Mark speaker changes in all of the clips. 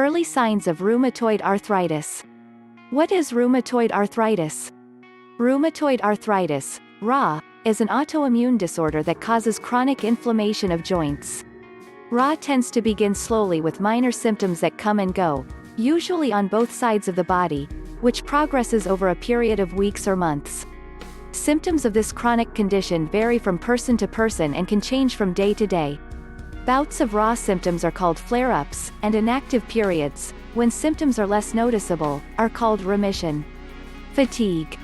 Speaker 1: Early signs of rheumatoid arthritis. What is rheumatoid arthritis? Rheumatoid arthritis, RA, is an autoimmune disorder that causes chronic inflammation of joints. RA tends to begin slowly with minor symptoms that come and go, usually on both sides of the body, which progresses over a period of weeks or months. Symptoms of this chronic condition vary from person to person and can change from day to day. Bouts of RA symptoms are called flare-ups, and inactive periods, when symptoms are less noticeable, are called remission. Fatigue.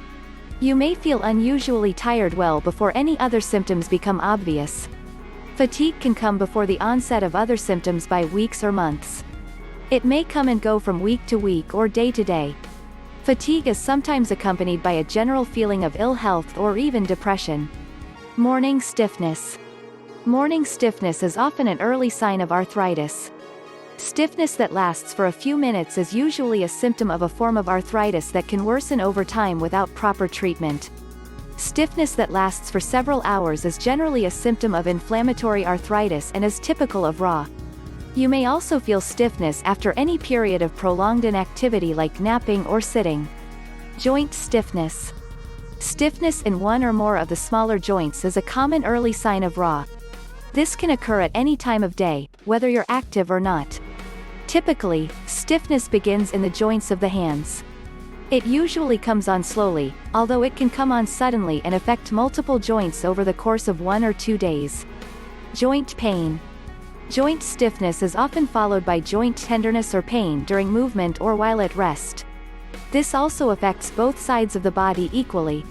Speaker 1: You may feel unusually tired well before any other symptoms become obvious. Fatigue can come before the onset of other symptoms by weeks or months. It may come and go from week to week or day to day. Fatigue is sometimes accompanied by a general feeling of ill health or even depression. Morning stiffness. Morning stiffness is often an early sign of arthritis. Stiffness that lasts for a few minutes is usually a symptom of a form of arthritis that can worsen over time without proper treatment. Stiffness that lasts for several hours is generally a symptom of inflammatory arthritis and is typical of RA. You may also feel stiffness after any period of prolonged inactivity like napping or sitting. Joint stiffness. Stiffness in one or more of the smaller joints is a common early sign of RA. This can occur at any time of day, whether you're active or not. Typically, stiffness begins in the joints of the hands. It usually comes on slowly, although it can come on suddenly and affect multiple joints over the course of 1 or 2 days. Joint pain. Joint stiffness is often followed by joint tenderness or pain during movement or while at rest. This also affects both sides of the body equally.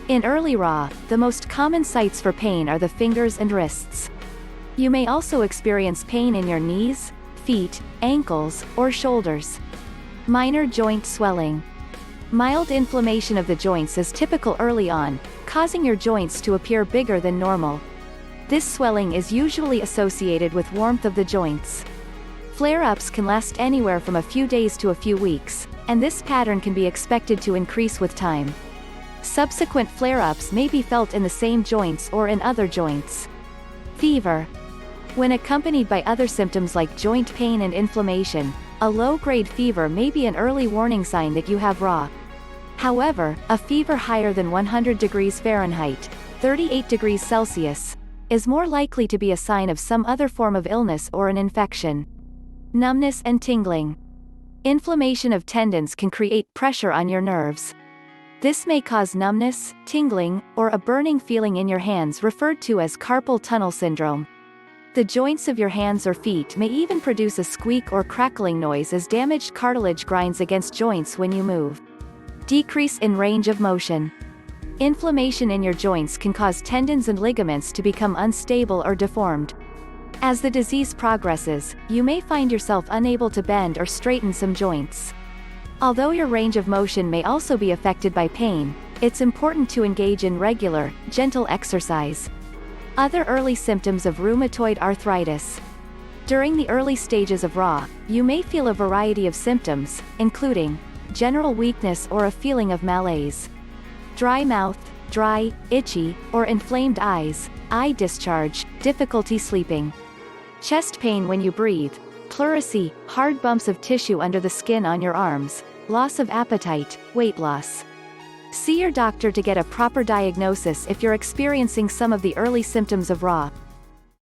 Speaker 1: In early RA, the most common sites for pain are the fingers and wrists. You may also experience pain in your knees, feet, ankles, or shoulders. Minor joint swelling. Mild inflammation of the joints is typical early on, causing your joints to appear bigger than normal. This swelling is usually associated with warmth of the joints. Flare-ups can last anywhere from a few days to a few weeks, and this pattern can be expected to increase with time. Subsequent flare-ups may be felt in the same joints or in other joints. Fever. When accompanied by other symptoms like joint pain and inflammation, a low-grade fever may be an early warning sign that you have RA. However, a fever higher than 100 degrees Fahrenheit, 38 degrees Celsius, is more likely to be a sign of some other form of illness or an infection. Numbness and tingling. Inflammation of tendons can create pressure on your nerves. This may cause numbness, tingling, or a burning feeling in your hands referred to as carpal tunnel syndrome. The joints of your hands or feet may even produce a squeak or crackling noise as damaged cartilage grinds against joints when you move. Decrease in range of motion. Inflammation in your joints can cause tendons and ligaments to become unstable or deformed. As the disease progresses, you may find yourself unable to bend or straighten some joints. Although your range of motion may also be affected by pain, it's important to engage in regular, gentle exercise. Other early symptoms of rheumatoid arthritis. During the early stages of RA, you may feel a variety of symptoms, including general weakness or a feeling of malaise, dry mouth, dry, itchy, or inflamed eyes, eye discharge, difficulty sleeping, chest pain when you breathe, pleurisy, hard bumps of tissue under the skin on your arms, loss of appetite, weight loss. See your doctor to get a proper diagnosis if you're experiencing some of the early symptoms of RA.